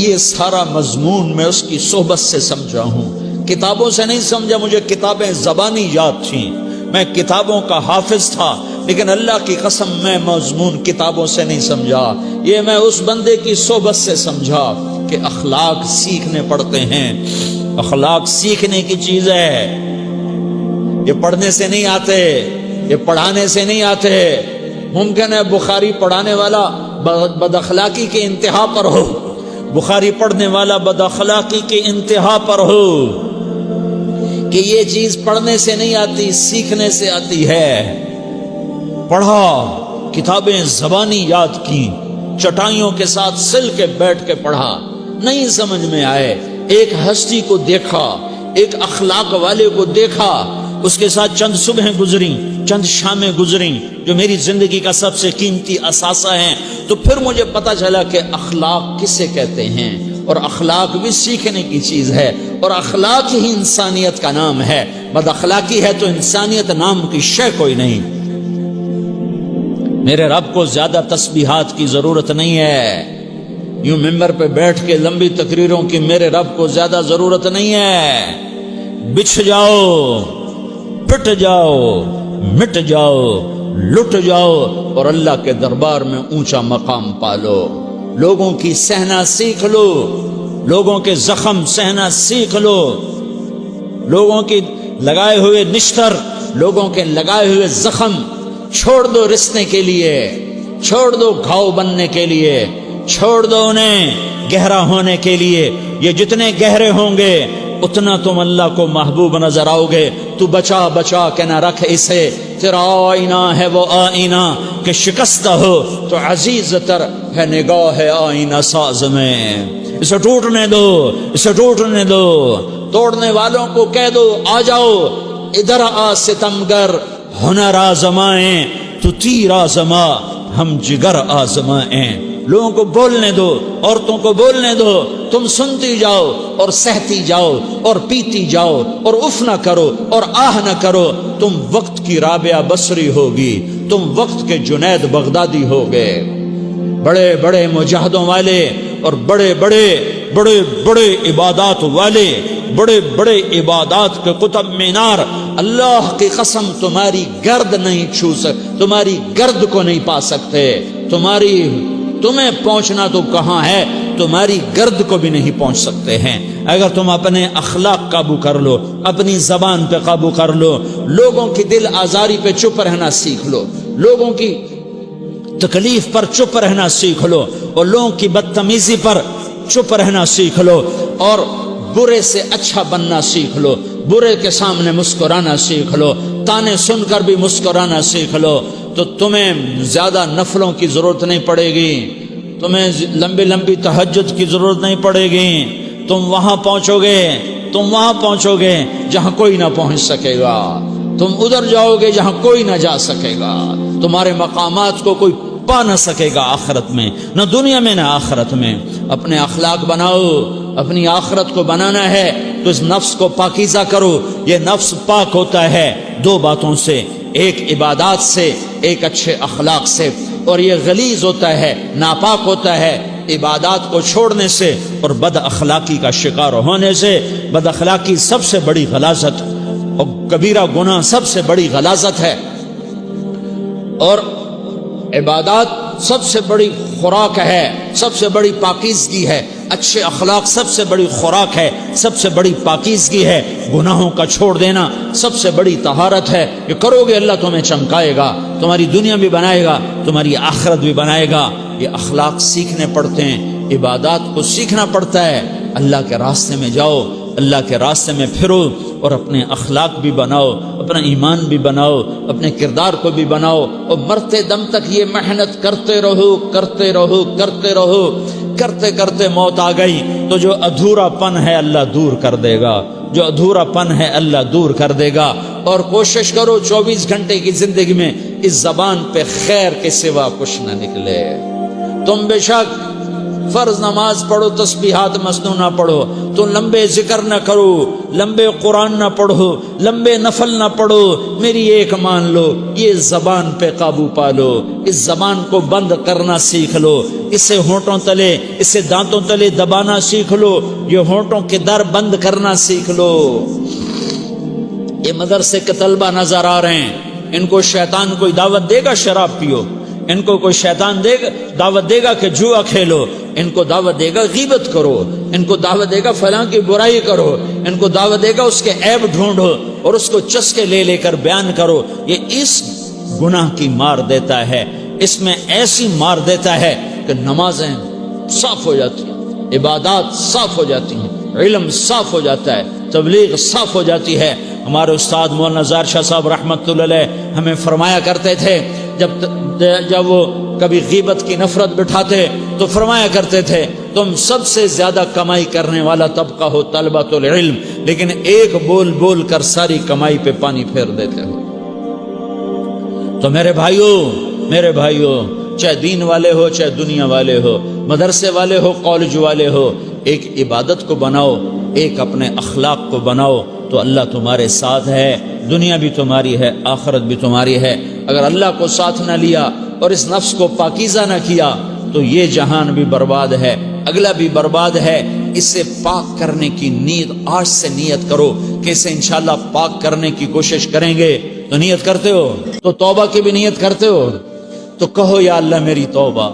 یہ سارا مضمون میں اس کی صحبت سے سمجھا ہوں، کتابوں سے نہیں سمجھا۔ مجھے کتابیں زبانی یاد تھیں، میں کتابوں کا حافظ تھا، لیکن اللہ کی قسم میں مضمون کتابوں سے نہیں سمجھا، یہ میں اس بندے کی صحبت سے سمجھا کہ اخلاق سیکھنے پڑتے ہیں۔ اخلاق سیکھنے کی چیز ہے، یہ پڑھنے سے نہیں آتے، یہ پڑھانے سے نہیں آتے۔ ممکن ہے بخاری پڑھانے والا بد اخلاقی کے انتہا پر ہو، بخاری پڑھنے والا بد اخلاقی کے انتہا پر ہو، کہ یہ چیز پڑھنے سے نہیں آتی، سیکھنے سے آتی ہے۔ پڑھا، کتابیں زبانی یاد کی، چٹائیوں کے ساتھ سل کے بیٹھ کے پڑھا، نہیں سمجھ میں آئے، ایک ہستی کو دیکھا، ایک اخلاق والے کو دیکھا، اس کے ساتھ چند صبحیں گزریں، چند شامیں گزریں جو میری زندگی کا سب سے قیمتی اثاثہ ہیں، تو پھر مجھے پتا چلا کہ اخلاق کسے کہتے ہیں، اور اخلاق بھی سیکھنے کی چیز ہے، اور اخلاق ہی انسانیت کا نام ہے۔ بد اخلاقی ہے تو انسانیت نام کی شے کوئی نہیں۔ میرے رب کو زیادہ تسبیحات کی ضرورت نہیں ہے، یوں ممبر پہ بیٹھ کے لمبی تقریروں کی میرے رب کو زیادہ ضرورت نہیں ہے۔ بچھ جاؤ، پٹ جاؤ، مٹ جاؤ، لٹ جاؤ، اور اللہ کے دربار میں اونچا مقام پالو۔ لوگوں کی سہنا سیکھ لو، لوگوں کے زخم سہنا سیکھ لو، لوگوں کی لگائے ہوئے نشتر، لوگوں کے لگائے ہوئے زخم چھوڑ دو رسنے کے لیے، چھوڑ دو گھاؤ بننے کے لیے، چھوڑ دو انہیں گہرا ہونے کے لیے۔ یہ جتنے گہرے ہوں گے اتنا تم اللہ کو محبوب نظر آؤ گے۔ تو بچا بچا کے نہ رکھ اسے، تیرا آئینہ ہے وہ آئینہ کہ شکستہ ہو تو عزیز تر ہے نگاہ آئینہ ساز میں۔ اسے ٹوٹنے دو، اسے ٹوٹنے دو۔ توڑنے والوں کو کہہ دو آ جاؤ، ادھر آ ستمگر، ہنر آزمائیں تو تیر آزما، ہم جگر آزمائیں۔ لوگوں کو بولنے دو، عورتوں کو بولنے دو، تم سنتی جاؤ اور سہتی جاؤ اور پیتی جاؤ اور اف نہ کرو اور آہ نہ کرو۔ تم وقت کی رابعہ بصری ہوگی، تم وقت کے جنید بغدادی ہوگے۔ بڑے بڑے مجاہدوں والے اور بڑے بڑے بڑے بڑے عبادات والے، بڑے بڑے عبادات کے قطب مینار، اللہ کی قسم تمہاری گرد نہیں چھو سکتے، تمہاری گرد کو نہیں پا سکتے۔ تمہیں پہنچنا تو کہاں ہے، تمہاری گرد کو بھی نہیں پہنچ سکتے ہیں۔ اگر تم اپنے اخلاق قابو کر لو، اپنی زبان پہ قابو کر لو، لوگوں کی دل آزاری پہ چپ رہنا سیکھ لو، لوگوں کی تکلیف پر چپ رہنا سیکھ لو، اور لوگوں کی بدتمیزی پر چپ رہنا سیکھ لو، اور برے سے اچھا بننا سیکھ لو، برے کے سامنے مسکرانا سیکھ لو، تانے سن کر بھی مسکرانا سیکھ لو، تو تمہیں زیادہ نفلوں کی ضرورت نہیں پڑے گی، تمہیں لمبی لمبی تہجد کی ضرورت نہیں پڑے گی۔ تم وہاں پہنچو گے جہاں کوئی نہ پہنچ سکے گا، تم ادھر جاؤ گے جہاں کوئی نہ جا سکے گا، تمہارے مقامات کو کوئی پا نہ سکے گا آخرت میں، نہ دنیا میں نہ آخرت میں۔ اپنے اخلاق بناؤ، اپنی آخرت کو بنانا ہے تو اس نفس کو پاکیزہ کرو۔ یہ نفس پاک ہوتا ہے دو باتوں سے، ایک عبادات سے، ایک اچھے اخلاق سے، اور یہ غلیظ ہوتا ہے، ناپاک ہوتا ہے عبادات کو چھوڑنے سے اور بد اخلاقی کا شکار ہونے سے۔ بد اخلاقی سب سے بڑی غلاظت اور کبیرہ گناہ سب سے بڑی غلاظت ہے، اور عبادات سب سے بڑی خوراک ہے، سب سے بڑی پاکیزگی ہے۔ اچھے اخلاق سب سے بڑی خوراک ہے، سب سے بڑی پاکیزگی ہے۔ گناہوں کا چھوڑ دینا سب سے بڑی طہارت ہے۔ یہ کرو گے اللہ تمہیں چمکائے گا، تمہاری دنیا بھی بنائے گا، تمہاری آخرت بھی بنائے گا۔ یہ اخلاق سیکھنے پڑتے ہیں، عبادات کو سیکھنا پڑتا ہے۔ اللہ کے راستے میں جاؤ، اللہ کے راستے میں پھرو، اور اپنے اخلاق بھی بناؤ، اپنا ایمان بھی بناؤ، اپنے کردار کو بھی بناؤ، اور مرتے دم تک یہ محنت کرتے رہو کرتے رہو کرتے رہو۔ کرتے کرتے موت آ گئی تو جو ادھورا پن ہے اللہ دور کر دے گا، جو ادھورا پن ہے اللہ دور کر دے گا۔ اور کوشش کرو 24 گھنٹے کی زندگی میں اس زبان پہ خیر کے سوا کچھ نہ نکلے۔ تم بے شک فرض نماز پڑھو، تسبیحات مسنونہ پڑھو، تو لمبے ذکر نہ کرو، لمبے قرآن نہ پڑھو، لمبے نفل نہ پڑھو، میری ایک مان لو، یہ زبان پہ قابو پالو، اس زبان کو بند کرنا سیکھ لو، اسے ہونٹوں تلے، اسے دانتوں تلے دبانا سیکھ لو، یہ ہونٹوں کے در بند کرنا سیکھ لو۔ یہ مدرسے کے طلبہ نظر آ رہے ہیں، ان کو شیطان کوئی دعوت دے گا شراب پیو، ان کو کوئی شیطان دعوت دے گا کہ جوا کھیلو، ان کو دعوت دے گا غیبت کرو، ان کو دعوت دے گا فلاں کی برائی کرو، ان کو دعوت دے گا اس کے عیب ڈھونڈو اور اس کو چسکے لے لے کر بیان کرو۔ یہ اس گناہ کی مار دیتا ہے، اس میں ایسی مار دیتا ہے کہ نمازیں صاف ہو جاتی ہیں، عبادات صاف ہو جاتی ہیں، علم صاف ہو جاتا ہے، تبلیغ صاف ہو جاتی ہے۔ ہمارے استاد مولانا زار شاہ صاحب رحمۃ اللہ علیہ ہمیں فرمایا کرتے تھے، جب وہ کبھی غیبت کی نفرت بٹھاتے تو فرمایا کرتے تھے تم سب سے زیادہ کمائی کرنے والا طبقہ ہو طلبۃ العلم، لیکن ایک بول بول کر ساری کمائی پہ پانی پھیر دیتے ہو۔ تو میرے بھائیوں چاہے دین والے ہو چاہے دنیا والے ہو، مدرسے والے ہو کالج والے ہو، ایک عبادت کو بناؤ، ایک اپنے اخلاق کو بناؤ، تو اللہ تمہارے ساتھ ہے، دنیا بھی تمہاری ہے، آخرت بھی تمہاری ہے۔ اگر اللہ کو ساتھ نہ لیا اور اس نفس کو پاکیزہ نہ کیا تو یہ جہان بھی برباد ہے، اگلا بھی برباد ہے۔ اسے پاک کرنے کی نیت آج سے نیت کرو کہ اسے انشاءاللہ پاک کرنے کی کوشش کریں گے۔ تو نیت کرتے ہو تو توبہ کی بھی نیت کرتے ہو، تو کہو یا اللہ میری توبہ،